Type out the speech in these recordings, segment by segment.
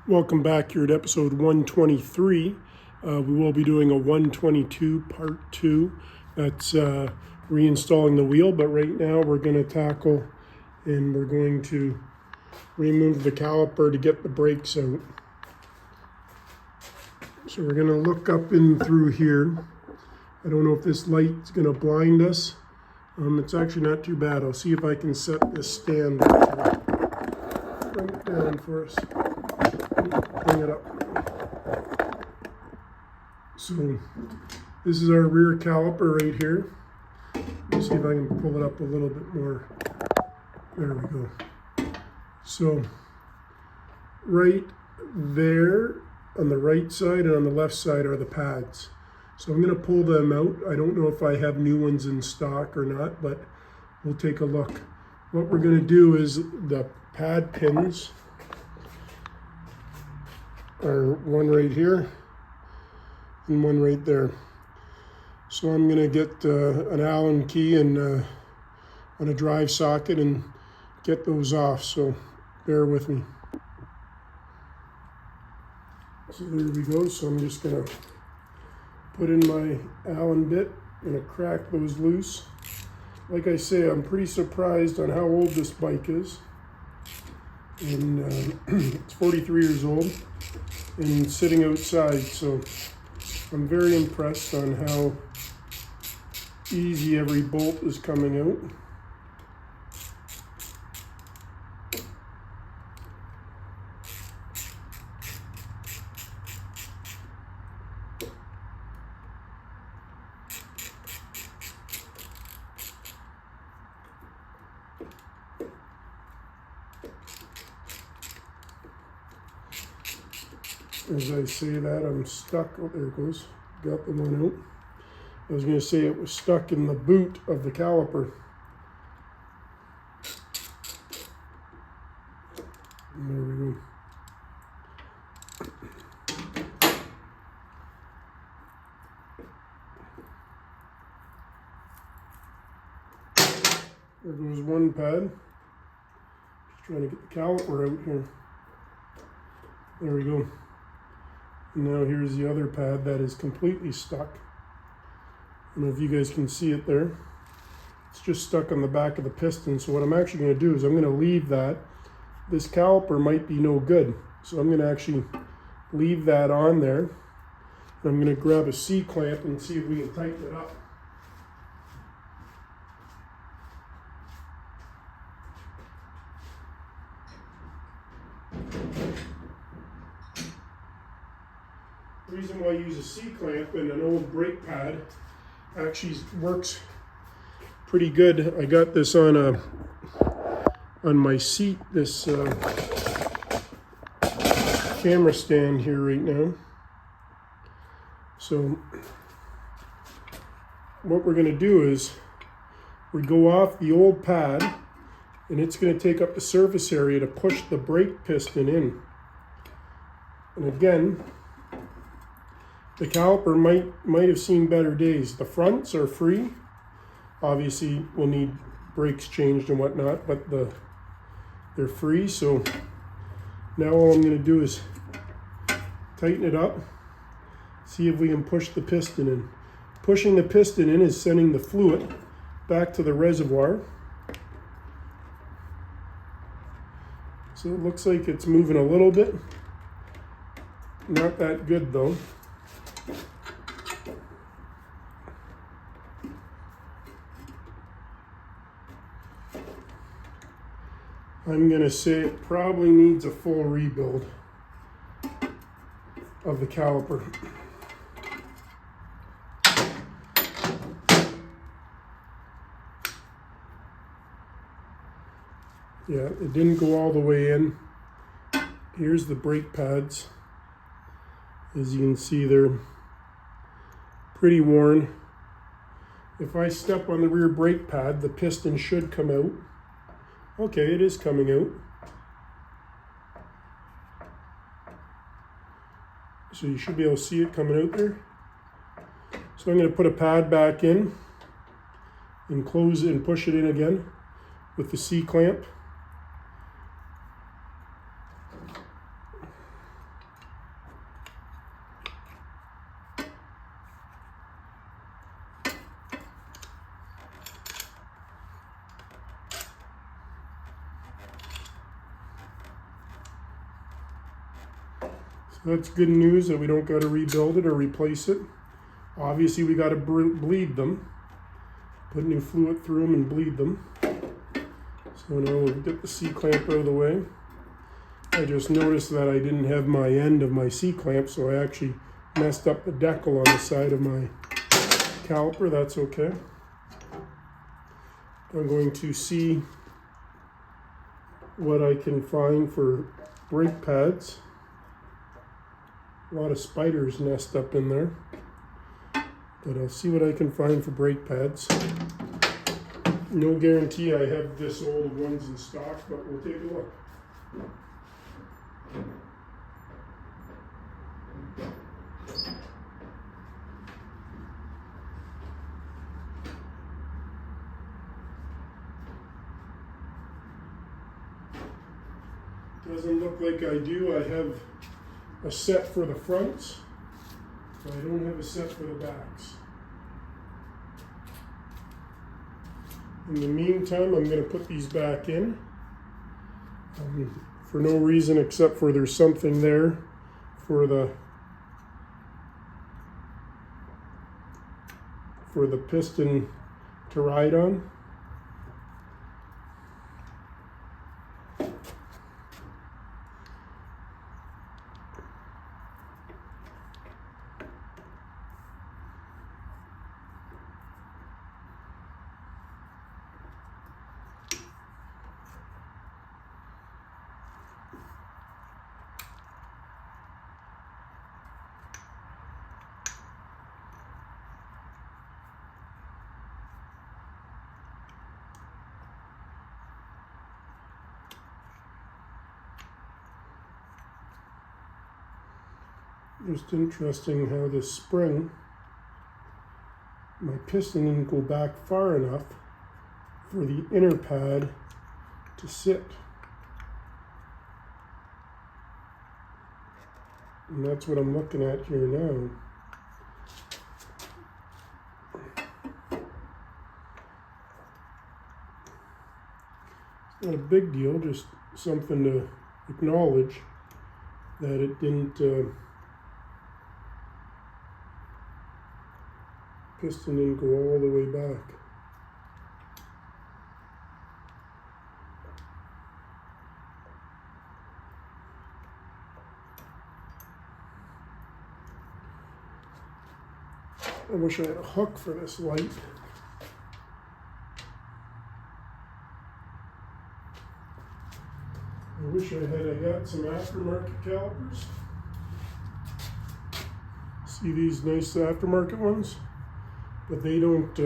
Welcome back here at episode 123. We will be doing a 122 part 2. That's reinstalling the wheel, but right now we're going to tackle and we're going to remove the caliper to get the brakes out. So we're going to look up and through here. I don't know if this light's going to blind us. It's actually not too bad. I'll see if I can set this stand right down for us. Bring it up. So this is our rear caliper right here. Let me see if I can pull it up a little bit more. There we go. So right there on the right side and on the left side are the pads. So I'm going to pull them out. I don't know if I have new ones in stock or not, but we'll take a look. What we're going to do is the pad pins are one right here and one right there. So I'm going to get an Allen key and on a drive socket and get those off. So bear with me. So there we go. So I'm just going to put in my Allen bit. I'm going to crack those loose. Like I say, I'm pretty surprised on how old this bike is. And it's 43 years old and sitting outside, so I'm very impressed on how easy every bolt is coming out. As I say that, I'm stuck. Oh, there it goes. Got the one out. I was going to say it was stuck in the boot of the caliper. And there we go. There goes one pad. Just trying to get the caliper out here. There we go. Now here's the other pad that is completely stuck. I don't know if you guys can see it there. It's just stuck on the back of the piston. So what I'm actually going to do is I'm going to leave that. This caliper might be no good. So I'm going to actually leave that on there. And I'm going to grab a C-clamp and see if we can tighten it up. The reason why I use a C-clamp and an old brake pad actually works pretty good. I got this on my seat, this camera stand here right now. So what we're going to do is we go off the old pad and it's going to take up the surface area to push the brake piston in. And again, the caliper might have seen better days. The fronts are free. Obviously, we'll need brakes changed and whatnot, but they're free. So now all I'm going to do is tighten it up, see if we can push the piston in. Pushing the piston in is sending the fluid back to the reservoir. So it looks like it's moving a little bit. Not that good though. I'm going to say it probably needs a full rebuild of the caliper. Yeah, it didn't go all the way in. Here's the brake pads. As you can see, they're pretty worn. If I step on the rear brake pad, the piston should come out. Okay, it is coming out. So you should be able to see it coming out there. So I'm going to put a pad back in and close it and push it in again with the C-clamp. That's good news that we don't got to rebuild it or replace it. Obviously we got to bleed them. Put new fluid through them and bleed them. So now we'll get the C-clamp out of the way. I just noticed that I didn't have my end of my C-clamp, so I actually messed up the decal on the side of my caliper. That's okay. I'm going to see what I can find for brake pads. A lot of spiders nest up in there, but I'll see what I can find for brake pads. No guarantee I have this old ones in stock, but we'll take a look. Doesn't look like I do. I have a set for the fronts, but I don't have a set for the backs. In the meantime, I'm going to put these back in for no reason except for there's something there for the piston to ride on. Just interesting how this spring, my piston didn't go back far enough for the inner pad to sit. And that's what I'm looking at here now. It's not a big deal, just something to acknowledge that it didn't piston didn't go all the way back. I wish I had a hook for this light. I wish I got some aftermarket calipers. See these nice aftermarket ones? But they don't,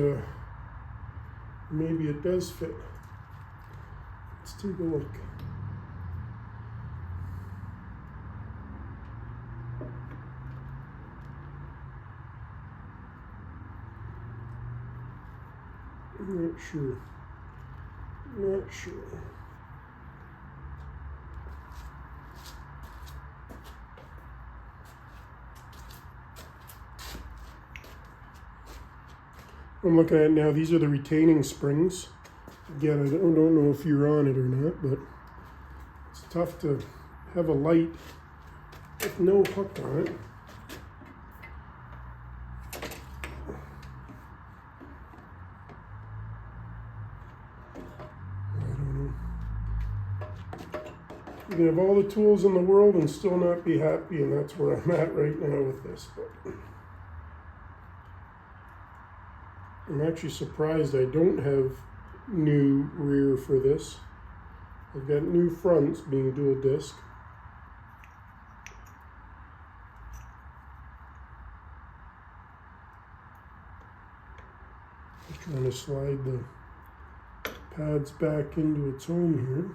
maybe it does fit. Let's take a look. I'm not sure. Not sure. I'm looking at it now. These are the retaining springs. Again, I don't know if you're on it or not, but it's tough to have a light with no hook on it. I don't know. You can have all the tools in the world and still not be happy, and that's where I'm at right now with this. But I'm actually surprised I don't have new rear for this. I've got new fronts being dual disc. Just trying to slide the pads back into its home here.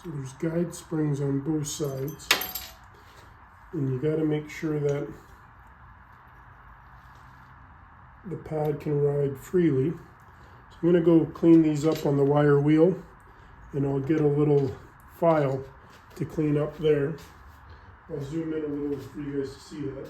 So there's guide springs on both sides. And you got to make sure that the pad can ride freely. So I'm going to go clean these up on the wire wheel, and I'll get a little file to clean up there. I'll zoom in a little for you guys to see that.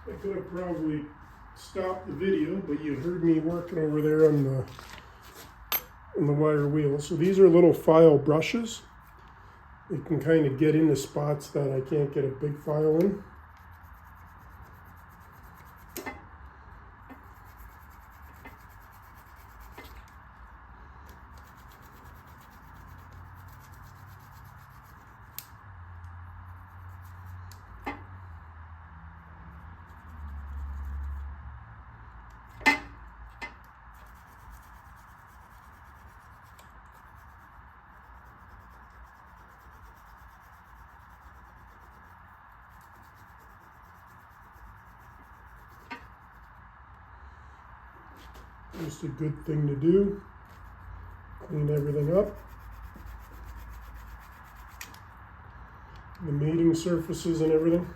I could have probably stopped the video, but you heard me working over there on the wire wheel. So these are little file brushes. They can kind of get into spots that I can't get a big file in. Just a good thing to do. Clean everything up. The mating surfaces and everything.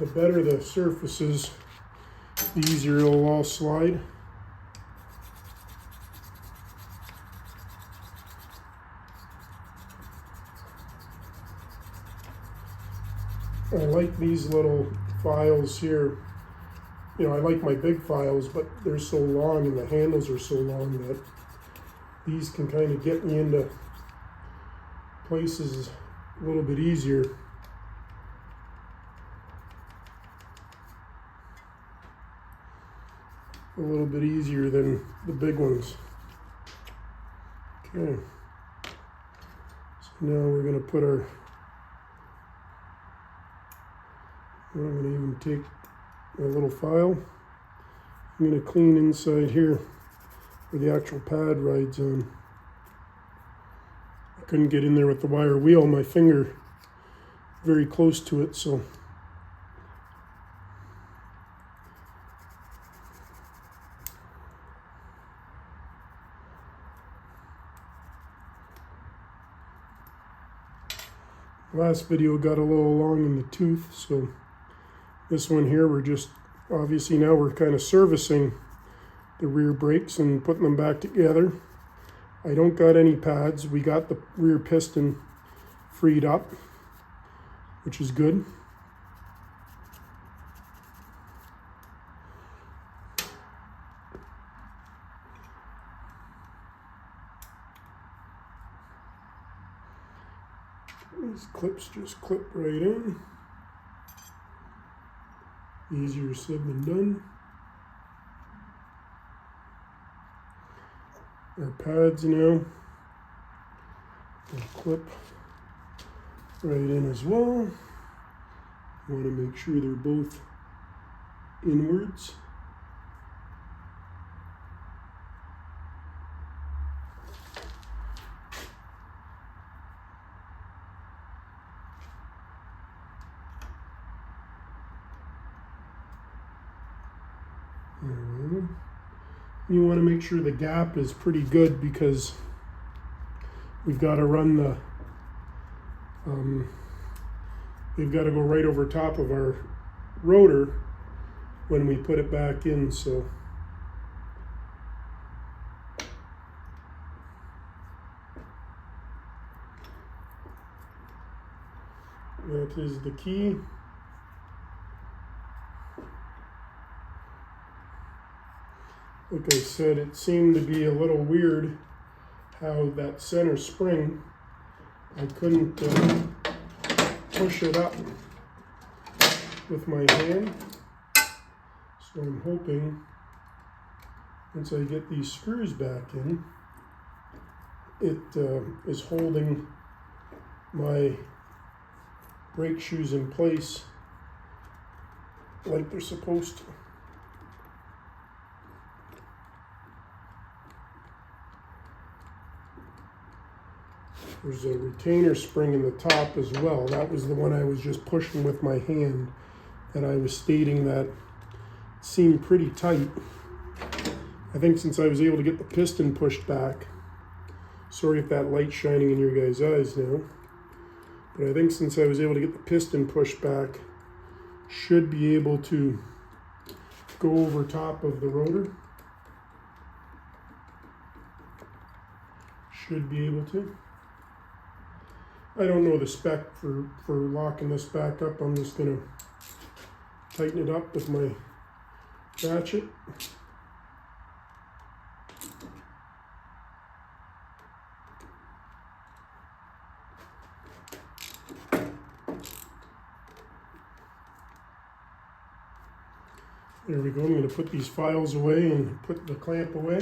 The better the surfaces, the easier it'll all slide. I like these little files here. You know, I like my big files, but they're so long and the handles are so long that these can kind of get me into places a little bit easier. A little bit easier than the big ones. Okay. So now we're going to put our I'm going to even take a little file. I'm going to clean inside here where the actual pad rides on. I couldn't get in there with the wire wheel, my finger very close to it, so last video got a little long in the tooth, so this one here, we're just, obviously now we're kind of servicing the rear brakes and putting them back together. I don't got any pads. We got the rear piston freed up, which is good. These clips just clip right in. Easier said than done. Our pads now will clip right in as well. You want to make sure they're both inwards. You want to make sure the gap is pretty good because we've got to run the, we've got to go right over top of our rotor when we put it back in, so. That is the key. Like I said, it seemed to be a little weird how that center spring, I couldn't push it up with my hand. So I'm hoping once I get these screws back in, it is holding my brake shoes in place like they're supposed to. There's a retainer spring in the top as well. That was the one I was just pushing with my hand, and I was stating that it seemed pretty tight. I think since I was able to get the piston pushed back, sorry if that light's shining in your guys' eyes now, but I think since I was able to get the piston pushed back, should be able to go over top of the rotor. Should be able to. I don't know the spec for locking this back up. I'm just going to tighten it up with my ratchet. There we go. I'm going to put these files away and put the clamp away.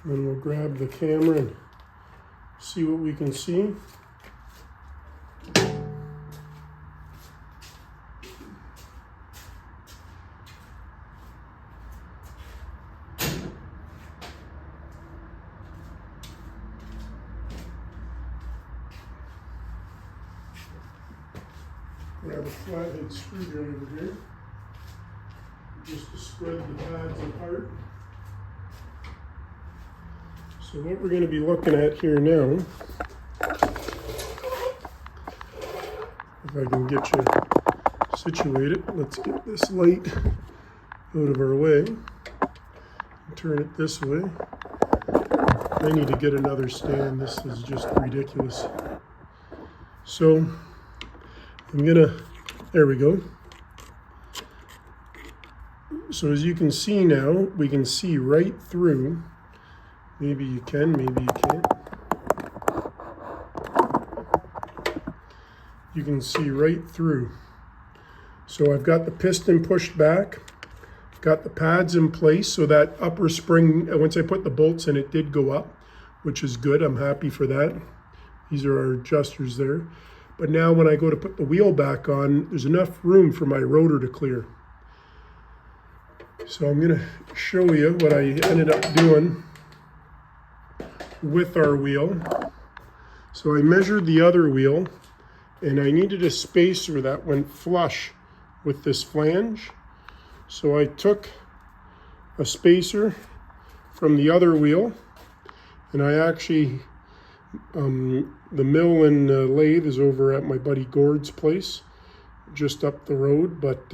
And we'll grab the camera and see what we can see. Grab a flathead screwdriver here, just to spread the pads apart. So what we're going to be looking at here now, if I can get you situated, let's get this light out of our way, turn it this way. I need to get another stand, this is just ridiculous. So I'm gonna, there we go. So as you can see now, we can see right through. Maybe you can, maybe you can't. You can see right through. So I've got the piston pushed back, got the pads in place, so that upper spring, once I put the bolts in, it did go up, which is good. I'm happy for that. These are our adjusters there. But now when I go to put the wheel back on, there's enough room for my rotor to clear. So I'm gonna show you what I ended up doing with our wheel. So I measured the other wheel and I needed a spacer that went flush with this flange. So I took a spacer from the other wheel and I actually, the mill and lathe is over at my buddy Gord's place, just up the road, but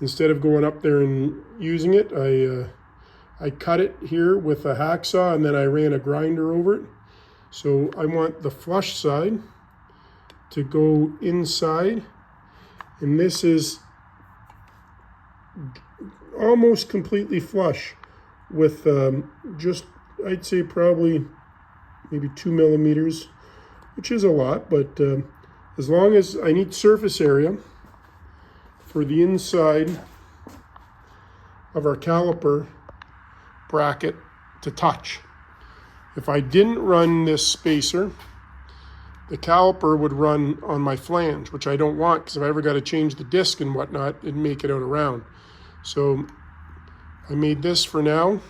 instead of going up there and using it, I cut it here with a hacksaw and then I ran a grinder over it. So I want the flush side to go inside, and this is almost completely flush with just, I'd say probably maybe 2 millimeters, which is a lot, but as long as I need surface area for the inside of our caliper bracket to touch. If I didn't run this spacer, the caliper would run on my flange, which I don't want, because if I ever got to change the disc and whatnot, it'd make it out around. So I made this for now,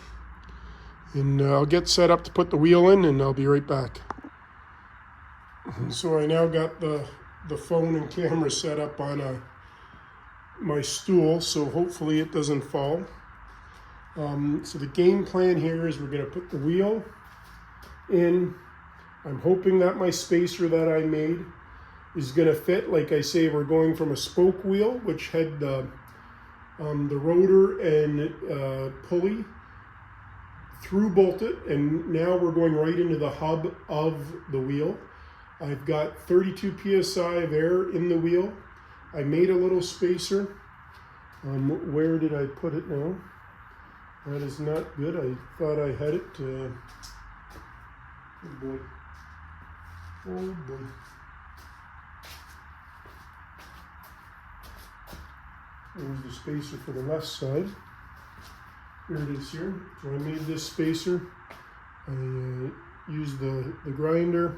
and I'll get set up to put the wheel in, and I'll be right back. So I now got the phone and camera set up on my stool, so hopefully it doesn't fall. So the game plan here is we're going to put the wheel in. I'm hoping that my spacer that I made is going to fit. Like I say, we're going from a spoke wheel, which had the rotor and pulley through bolted, and now we're going right into the hub of the wheel. I've got 32 psi of air in the wheel. I made a little spacer. Where did I put it now? That is not good. I thought I had it. Oh boy. Oh boy. There's the spacer for the left side. Here it is here. So I made this spacer. I used the grinder.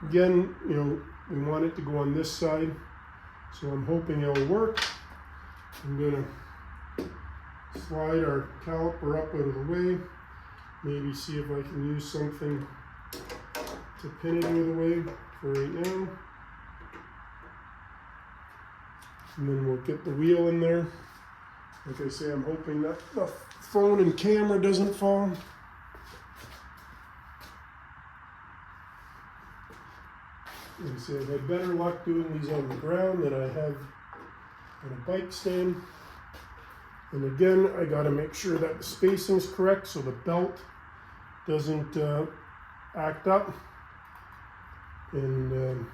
Again, you know, we want it to go on this side. So I'm hoping it'll work. I'm gonna slide our caliper up out of the way. Maybe see if I can use something to pin it out of the way for right now. And then we'll get the wheel in there. Like I say, I'm hoping that the phone and camera doesn't fall. Like I say, I've had better luck doing these on the ground than I have on a bike stand. And again, I got to make sure that the spacing's correct so the belt doesn't act up. And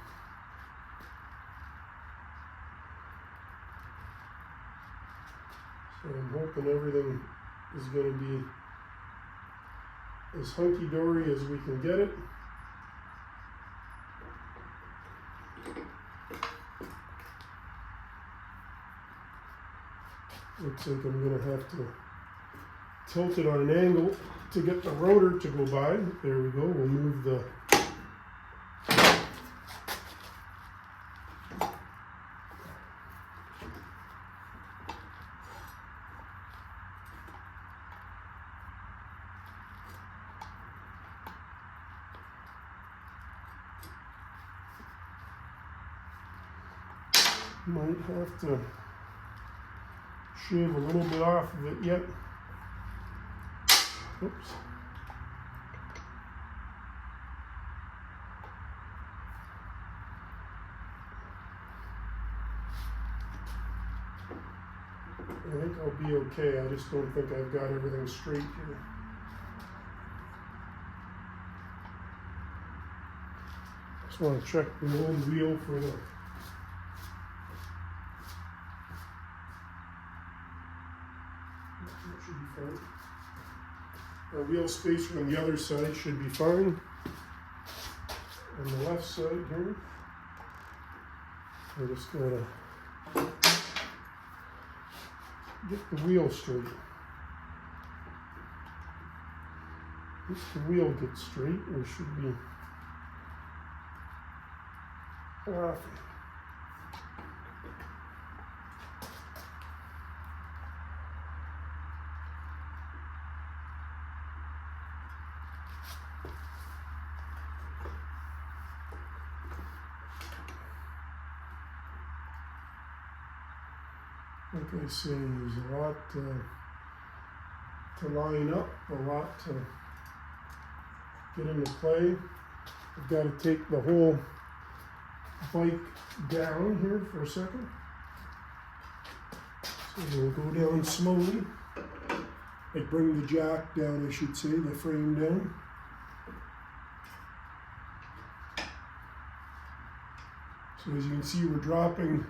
so I'm hoping everything is going to be as hunky-dory as we can get it. Looks like I'm going to have to tilt it on an angle to get the rotor to go by. There we go. We'll move the might have to shave a little bit off of it yet. Oops. I think I'll be okay. I just don't think I've got everything straight here. Just want to check the old wheel for the our wheel spacer on the other side should be fine. On the left side here, I just gotta get the wheel straight. If the wheel gets straight, we should be off. Like I say, there's a lot to line up, a lot to get into play. I've got to take the whole bike down here for a second. So we'll go down slowly. Like bring the jack down, I should say, the frame down. So as you can see, we're dropping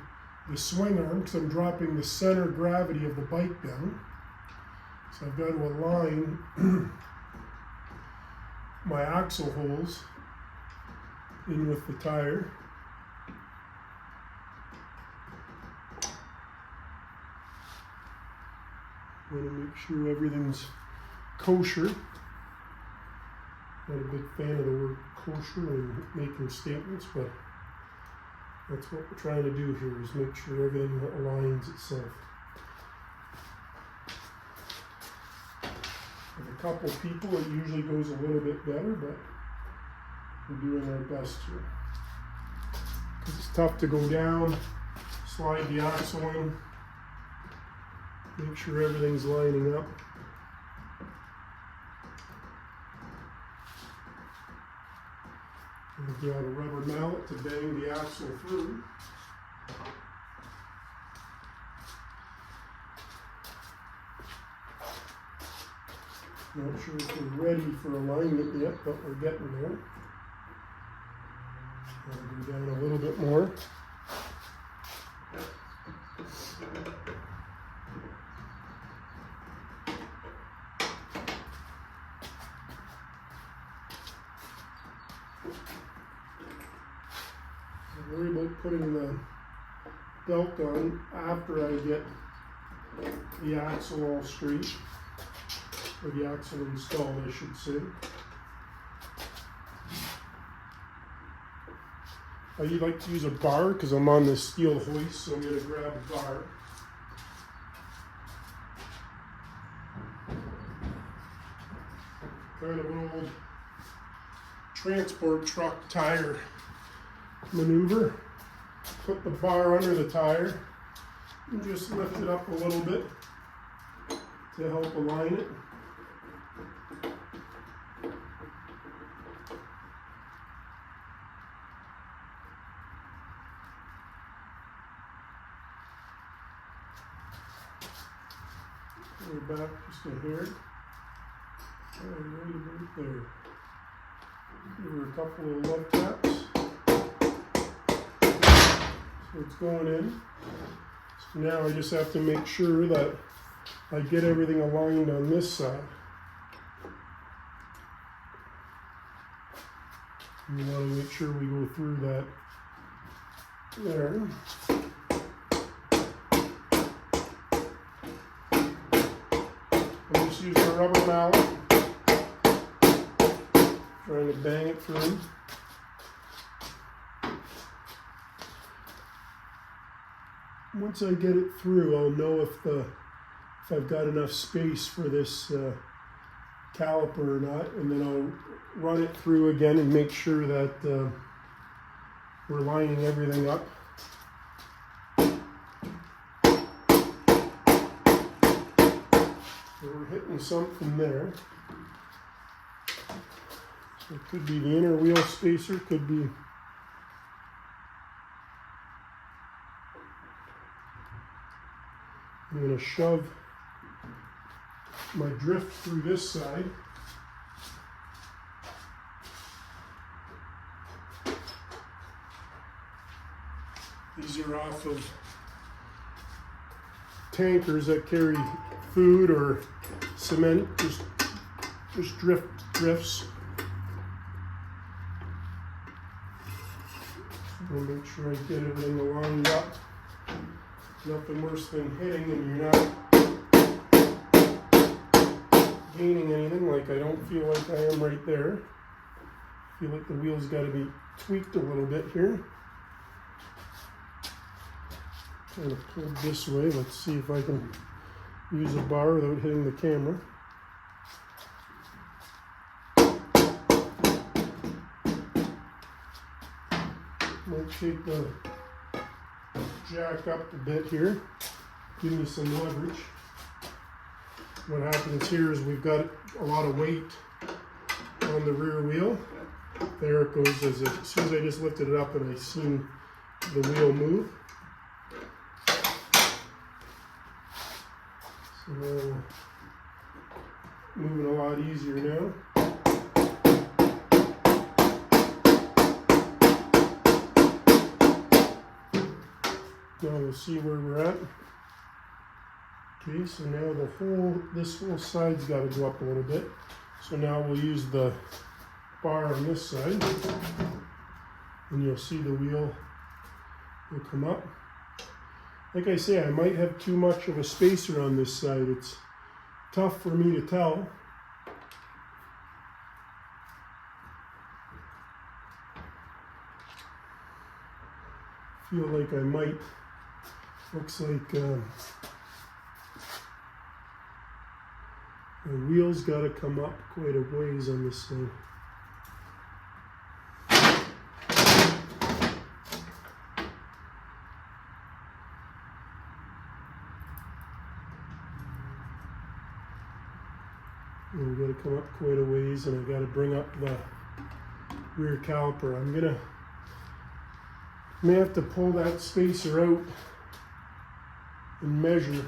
the swing arm because I'm dropping the center of gravity of the bike down. So I've got to align my axle holes in with the tire. I want to make sure everything's kosher. Not a big fan of the word kosher and making statements, but that's what we're trying to do here, is make sure everything aligns itself. With a couple people, it usually goes a little bit better, but we're doing our best here. Because it's tough to go down, slide the axle in, Make sure everything's lining up. And grab a rubber mallet to bang the axle through. Not sure if we're ready for alignment yet, but we're getting there. I'll go down a little bit more. Don't worry about putting the belt on after I get the axle all straight. Or the axle installed, I should say. I like to use a bar because I'm on this steel hoist, so I'm going to grab a bar. Kind of an old transport truck tire maneuver. Put the bar under the tire and just lift it up a little bit to help align it. We're back just a hair. And right about there. Give her a couple of love taps. So it's going in. So now I just have to make sure that I get everything aligned on this side. You want to make sure we go through that there. I'm just using a rubber mallet, trying to bang it through. Once I get it through, I'll know if I've got enough space for this caliper or not, and then I'll run it through again and make sure that we're lining everything up. So we're hitting something there. So it could be the inner wheel spacer, could be I'm going to shove my drift through this side. These are off of tankers that carry food or cement, just drifts. So I'll make sure I get everything aligned up. Nothing worse than hitting and you're not gaining anything, like I don't feel like I am right there. I feel like the wheel's got to be tweaked a little bit here. Kind of pulled this way. Let's see if I can use a bar without hitting the camera. Might take the jack up a bit here, give me some leverage. What happens here is we've got a lot of weight on the rear wheel. There it goes. As soon as I just lifted it up and I seen the wheel move. So now moving a lot easier now. Now we'll see where we're at. Okay, so now this whole side's got to go up a little bit. So now we'll use the bar on this side, and you'll see the wheel will come up. Like I say, I might have too much of a spacer on this side. It's tough for me to tell. Feel like I might. Looks like the wheel's got to come up quite a ways on this side. And we're going to come up quite a ways, and I've got to bring up the rear caliper. May have to pull that spacer out and measure,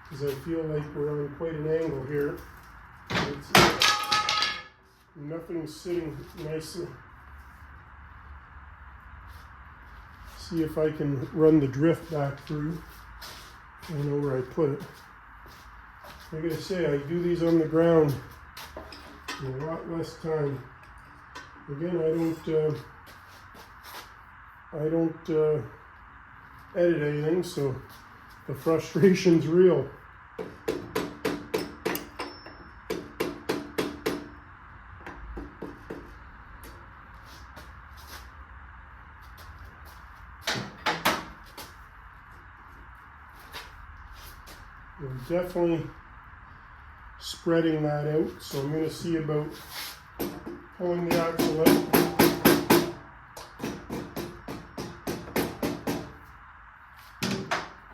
because I feel like we're on quite an angle here. Nothing's sitting nicely. See if I can run the drift back through. I know where I put it. I gotta say, I do these on the ground in a lot less time. Again, I don't edit anything, so the frustration's real. I'm definitely spreading that out, so I'm going to see about pulling the axle out.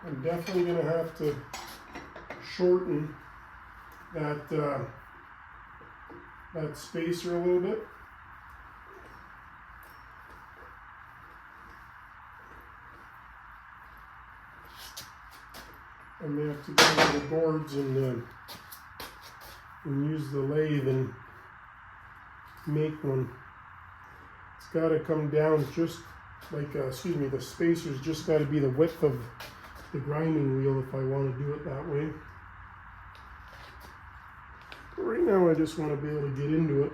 I'm definitely going to have to shorten that that spacer a little bit. I may have to go to the boards and use the lathe and make one. It's got to come down just like, the spacer's just got to be the width of the grinding wheel if I want to do it that way. But right now I just want to be able to get into it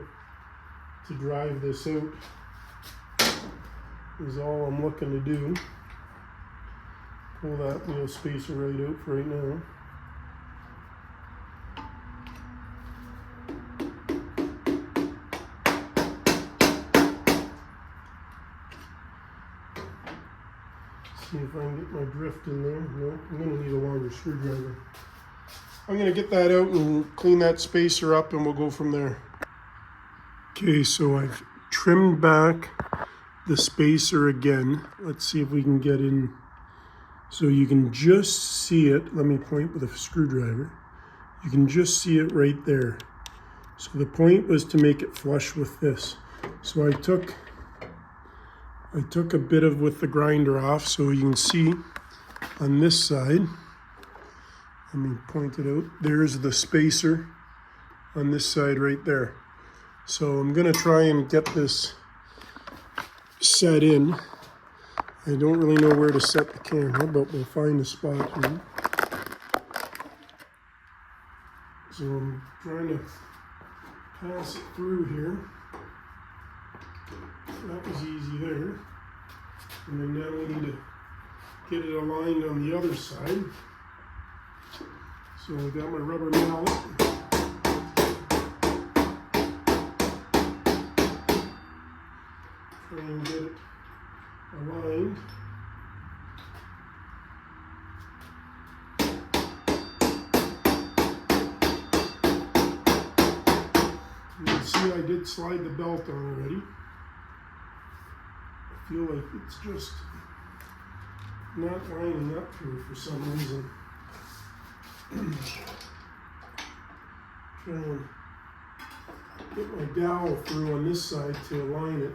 to drive this out is all I'm looking to do. Pull that wheel spacer right out for right now. See if I can get my drift in there. No, I'm going to need a longer screwdriver. I'm going to get that out and clean that spacer up, and we'll go from there. Okay, so I've trimmed back the spacer again. Let's see if we can get in. So you can just see it. Let me point with a screwdriver. You can just see it right there. So the point was to make it flush with this. So I took a bit of with the grinder off, so you can see on this side. Let me point it out. There's the spacer on this side right there. So I'm gonna try and get this set in. I don't really know where to set the camera, but we'll find a spot here. So I'm trying to pass it through here. That was easy there. And then now we need to get it aligned on the other side. So I got my rubber mallet. Try and get it aligned. You can see I did slide the belt on already. I feel like it's just not lining up here for some reason. Try and get my dowel through on this side to align it.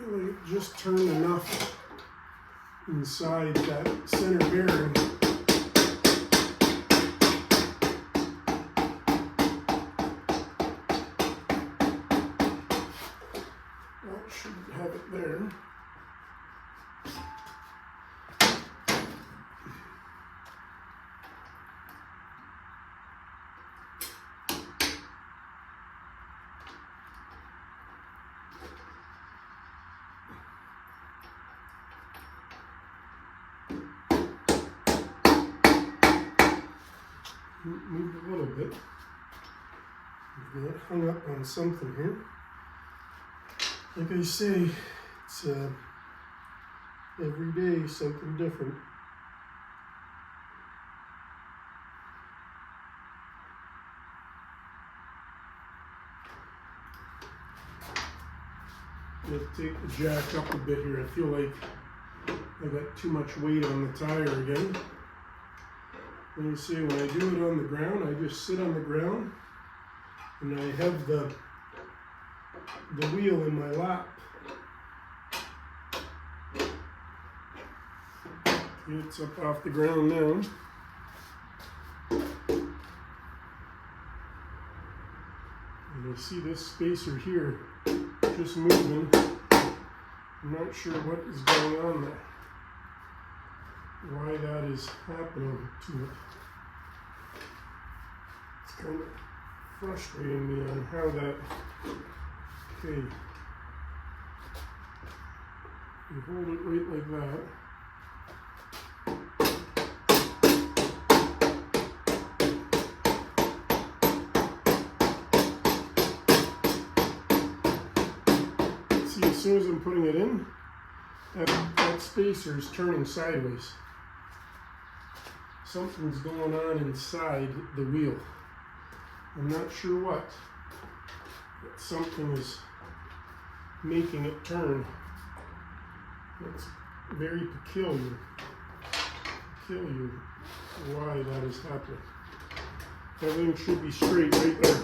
Really just turned enough inside that center bearing. That should have it there. Moved a little bit. We've got hung up on something here. Like I say, it's every day something different. Let's take the jack up a bit here. I feel like I got too much weight on the tire again. Let me see, when I do it on the ground, I just sit on the ground and I have the wheel in my lap. It's up off the ground now. And I see this spacer here just moving. I'm not sure what is going on there, why that is happening to it. It's kind of frustrating me on how that, okay, you hold it right like that. As soon as I'm putting it in, that spacer is turning sideways. Something's going on inside the wheel. I'm not sure what, but something is making it turn. It's very peculiar why that is happening. Everything should be straight right there.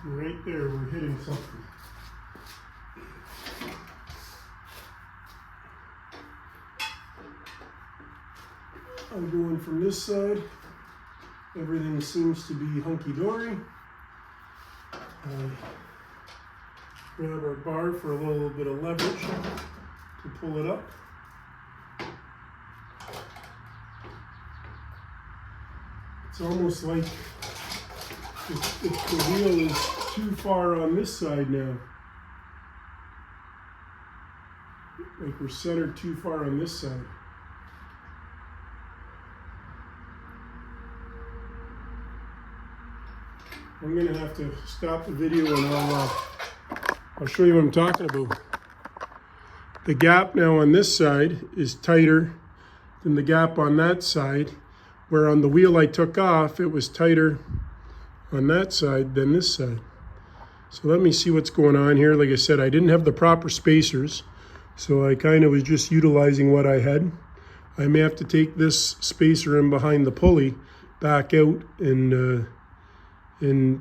Right there, we're hitting something. I'm going from this side. Everything seems to be hunky-dory. Grab our bar for a little bit of leverage to pull it up. It's almost like if the wheel is too far on this side now. Like we're centered too far on this side. I'm gonna have to stop the video and I'll show you what I'm talking about. The gap now on this side is tighter than the gap on that side, where on the wheel I took off, it was tighter on that side than this side. So let me see what's going on here. Like I said, I didn't have the proper spacers, so I kind of was just utilizing what I had. I may have to take this spacer in behind the pulley back out and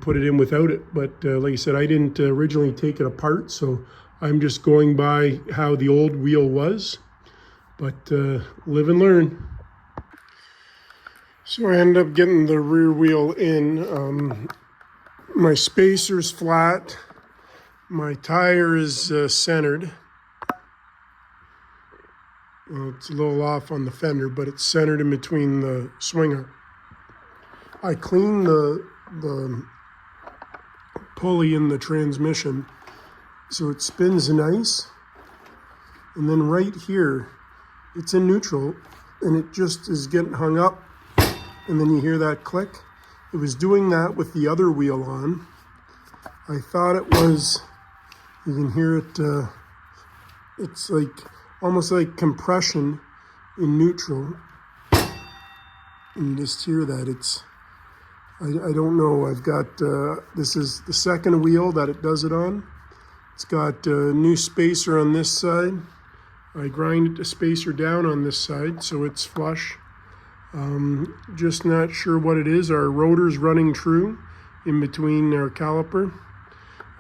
put it in without it. But like I said, I didn't originally take it apart, so I'm just going by how the old wheel was. But live and learn. So I ended up getting the rear wheel in. My spacer's flat. My tire is centered. Well, it's a little off on the fender, but it's centered in between the swinger. I cleaned the pulley in the transmission so it spins nice. And then right here, it's in neutral and it just is getting hung up. And then you hear that click. It was doing that with the other wheel on. I thought it was, you can hear it, it's like, almost like compression in neutral. And just hear that, it's, I don't know, I've got, this is the second wheel that it does it on. It's got a new spacer on this side. I grinded the spacer down on this side so it's flush. Just not sure what it is. Our rotor's running true in between our caliper.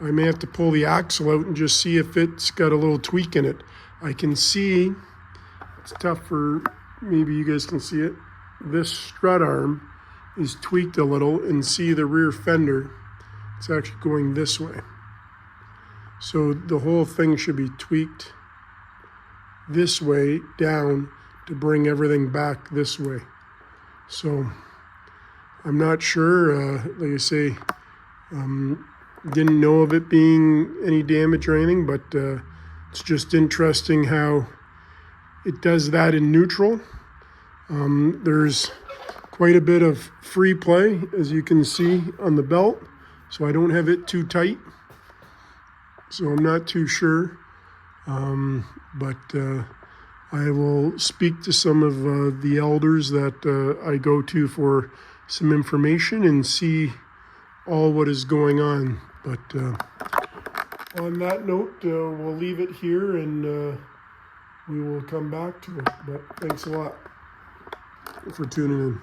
I may have to pull the axle out and just see if it's got a little tweak in it. I can see, it's tough for, maybe you guys can see it, this strut arm is tweaked a little, and see the rear fender, it's actually going this way. So the whole thing should be tweaked this way down to bring everything back this way. So I'm not sure, like I say, didn't know of it being any damage or anything, but it's just interesting how it does that in neutral. There's quite a bit of free play, as you can see on the belt, so I don't have it too tight. So I'm not too sure, but I will speak to some of the elders that I go to for some information and see all what is going on. But on that note, we'll leave it here and we will come back to it. But thanks a lot for tuning in.